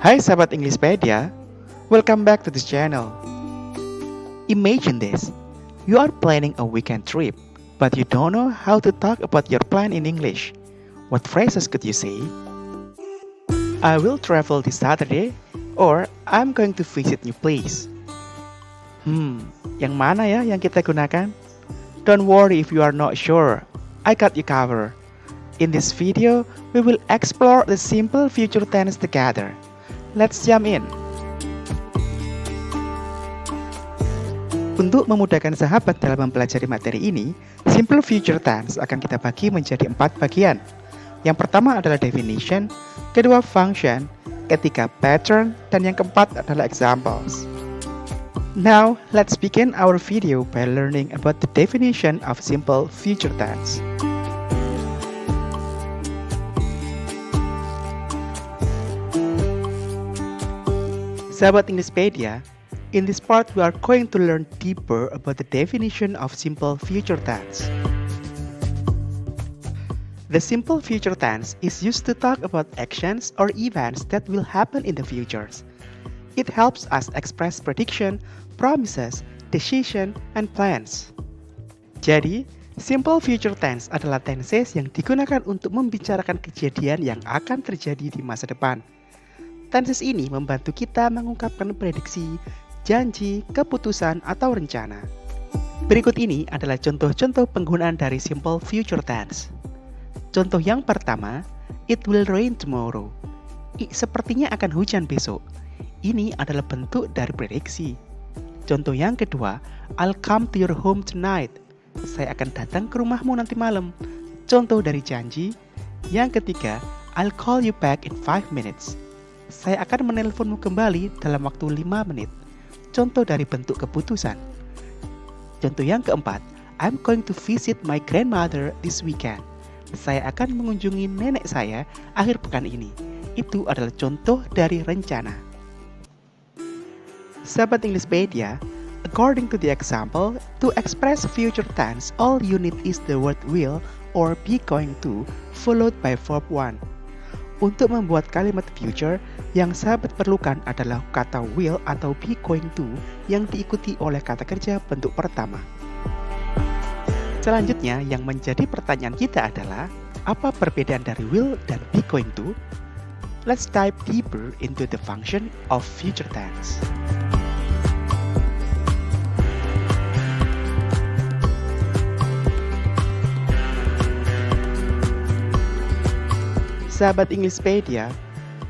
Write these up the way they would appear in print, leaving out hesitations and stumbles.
Hai sahabat Englishpedia, welcome back to this channel. Imagine this, you are planning a weekend trip, but you don't know how to talk about your plan in English. What phrases could you say? I will travel this Saturday, or I'm going to visit new place. Yang mana ya yang kita gunakan? Don't worry if you are not sure, I got you covered. In this video, we will explore the simple future tense together. Let's jump in. Untuk memudahkan sahabat dalam mempelajari materi ini, simple future tense akan kita bagi menjadi 4 bagian. Yang pertama adalah definition, kedua function, ketiga pattern, dan yang keempat adalah examples. Now, let's begin our video by learning about the definition of simple future tense. Sahabat Englishpedia, in this part we are going to learn deeper about the definition of simple future tense. The simple future tense is used to talk about actions or events that will happen in the future. It helps us express prediction, promises, decision, and plans. Jadi, simple future tense adalah tenses yang digunakan untuk membicarakan kejadian yang akan terjadi di masa depan. Tenses ini membantu kita mengungkapkan prediksi, janji, keputusan, atau rencana. Berikut ini adalah contoh-contoh penggunaan dari simple future tense. Contoh yang pertama, it will rain tomorrow. Sepertinya akan hujan besok. Ini adalah bentuk dari prediksi. Contoh yang kedua, I'll come to your home tonight. Saya akan datang ke rumahmu nanti malam. Contoh dari janji. Yang ketiga, I'll call you back in 5 minutes. Saya akan menelponmu kembali dalam waktu 5 menit. Contoh dari bentuk keputusan. Contoh yang keempat, I'm going to visit my grandmother this weekend. Saya akan mengunjungi nenek saya akhir pekan ini. Itu adalah contoh dari rencana. Sahabat Englishpedia, according to the example, to express future tense, all you need is the word will or be going to, followed by verb 1. Untuk membuat kalimat future, yang sahabat perlukan adalah kata will atau be going to yang diikuti oleh kata kerja bentuk pertama. Selanjutnya, yang menjadi pertanyaan kita adalah, apa perbedaan dari will dan be going to? Let's dive deeper into the function of future tense. Sahabat Englishpedia,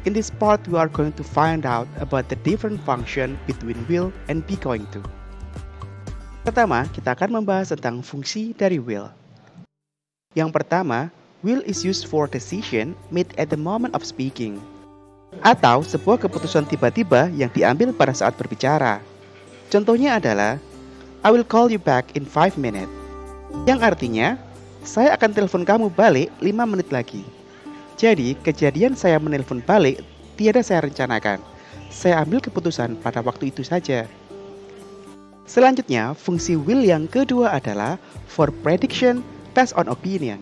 in this part we are going to find out about the different function between will and be going to. Pertama, kita akan membahas tentang fungsi dari will. Yang pertama, will is used for decision made at the moment of speaking, atau sebuah keputusan tiba-tiba yang diambil pada saat berbicara. Contohnya adalah, I will call you back in 5 minutes, yang artinya, saya akan telepon kamu balik 5 menit lagi. Jadi, kejadian saya menelpon balik tiada saya rencanakan. Saya ambil keputusan pada waktu itu saja. Selanjutnya, fungsi will yang kedua adalah for prediction based on opinion,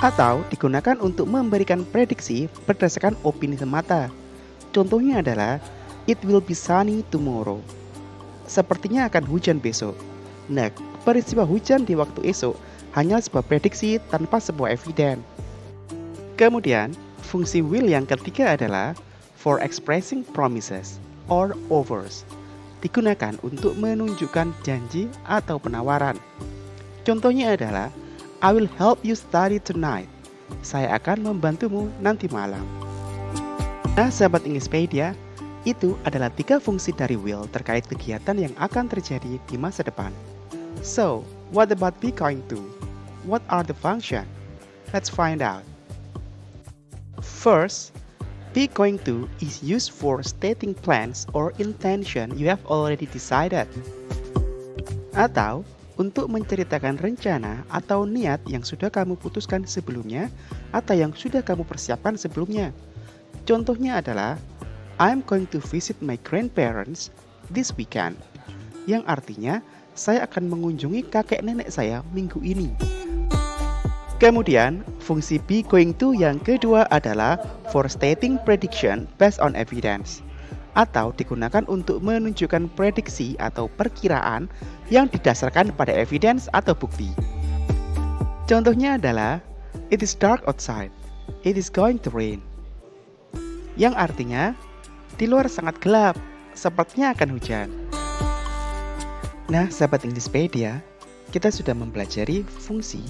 atau digunakan untuk memberikan prediksi berdasarkan opini semata. Contohnya adalah, it will be sunny tomorrow. Sepertinya akan hujan besok. Nah, peristiwa hujan di waktu esok hanya sebuah prediksi tanpa sebuah eviden. Kemudian, fungsi will yang ketiga adalah for expressing promises or offers. Digunakan untuk menunjukkan janji atau penawaran. Contohnya adalah, I will help you study tonight. Saya akan membantumu nanti malam. Nah, sahabat Englishpedia, itu adalah 3 fungsi dari will terkait kegiatan yang akan terjadi di masa depan. So, what about be going to? What are the function? Let's find out. First, be going to is used for stating plans or intention you have already decided, atau untuk menceritakan rencana atau niat yang sudah kamu putuskan sebelumnya atau yang sudah kamu persiapkan sebelumnya. Contohnya adalah, I'm going to visit my grandparents this weekend, yang artinya saya akan mengunjungi kakek nenek saya minggu ini. Kemudian, fungsi be going to yang kedua adalah for stating prediction based on evidence, atau digunakan untuk menunjukkan prediksi atau perkiraan yang didasarkan pada evidence atau bukti. Contohnya adalah, it is dark outside, it is going to rain. Yang artinya, di luar sangat gelap, sepertinya akan hujan. Nah, sahabat Englishpedia, kita sudah mempelajari fungsi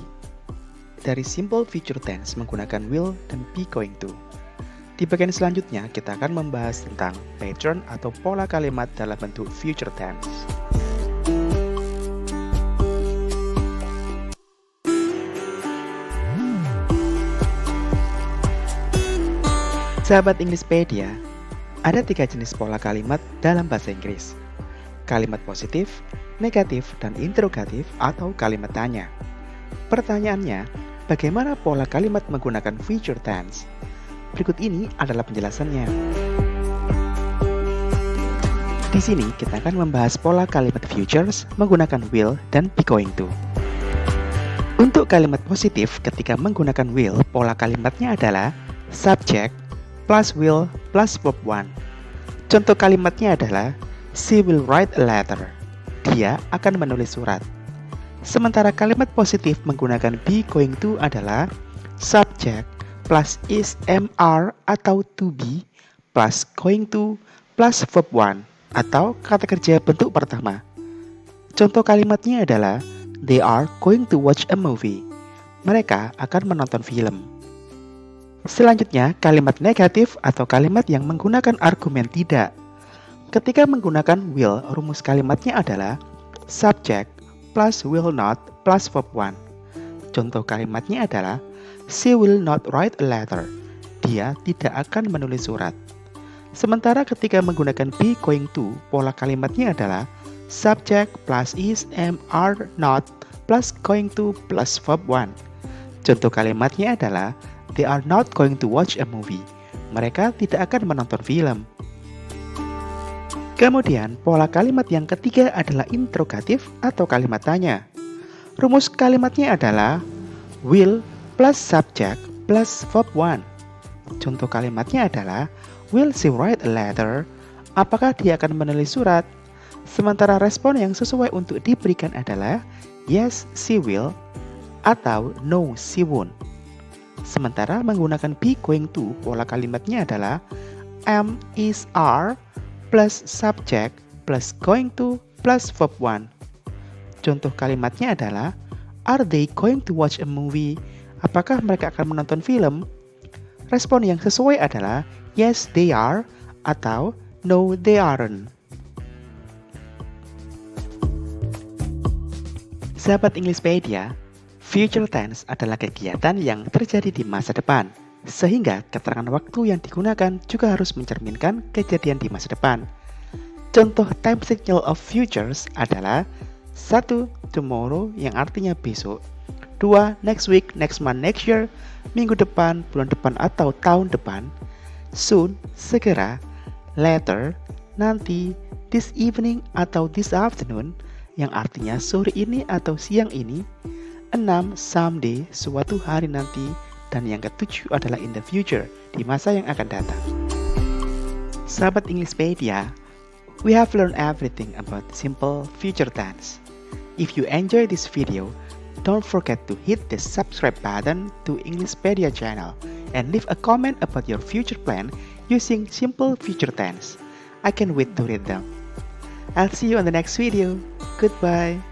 dari simple future tense menggunakan will dan be going to. Di bagian selanjutnya, kita akan membahas tentang pattern atau pola kalimat dalam bentuk future tense. Sahabat Englishpedia, ada 3 jenis pola kalimat dalam bahasa Inggris. Kalimat positif, negatif, dan interrogatif atau kalimat tanya. Pertanyaannya, bagaimana pola kalimat menggunakan future tense? Berikut ini adalah penjelasannya. Di sini kita akan membahas pola kalimat futures menggunakan will dan be going to. Untuk kalimat positif ketika menggunakan will, pola kalimatnya adalah subject plus will plus verb 1. Contoh kalimatnya adalah she will write a letter. Dia akan menulis surat. Sementara kalimat positif menggunakan be going to adalah subject plus is MR atau to be plus going to plus verb 1 atau kata kerja bentuk pertama. Contoh kalimatnya adalah they are going to watch a movie. Mereka akan menonton film. Selanjutnya, kalimat negatif atau kalimat yang menggunakan argumen tidak. Ketika menggunakan will, rumus kalimatnya adalah subject plus will not plus verb 1. Contoh kalimatnya adalah she will not write a letter. Dia tidak akan menulis surat. Sementara ketika menggunakan be going to, pola kalimatnya adalah subject plus is are not plus going to plus verb 1. Contoh kalimatnya adalah they are not going to watch a movie. Mereka tidak akan menonton film. Kemudian, pola kalimat yang ketiga adalah interrogatif atau kalimat tanya. Rumus kalimatnya adalah will plus subject plus verb 1. Contoh kalimatnya adalah will she write a letter? Apakah dia akan menulis surat? Sementara respon yang sesuai untuk diberikan adalah yes, she will atau no, she won't. Sementara menggunakan be going to, pola kalimatnya adalah am, is, are plus subject plus going to plus verb 1. Contoh kalimatnya adalah are they going to watch a movie? Apakah mereka akan menonton film? Respon yang sesuai adalah yes, they are atau no, they aren't. Sahabat Englishpedia, future tense adalah kegiatan yang terjadi di masa depan, sehingga keterangan waktu yang digunakan juga harus mencerminkan kejadian di masa depan. Contoh time signal of futures adalah 1. Tomorrow yang artinya besok, 2. Next week, next month, next year, minggu depan, bulan depan atau tahun depan, soon, segera, later, nanti, this evening atau this afternoon yang artinya sore ini atau siang ini, 6. Someday, suatu hari nanti, dan yang ketujuh adalah in the future, di masa yang akan datang. Sahabat Englishpedia, we have learned everything about simple future tense. If you enjoy this video, don't forget to hit the subscribe button to Englishpedia channel and leave a comment about your future plan using simple future tense. I can't wait to read them. I'll see you on the next video. Goodbye.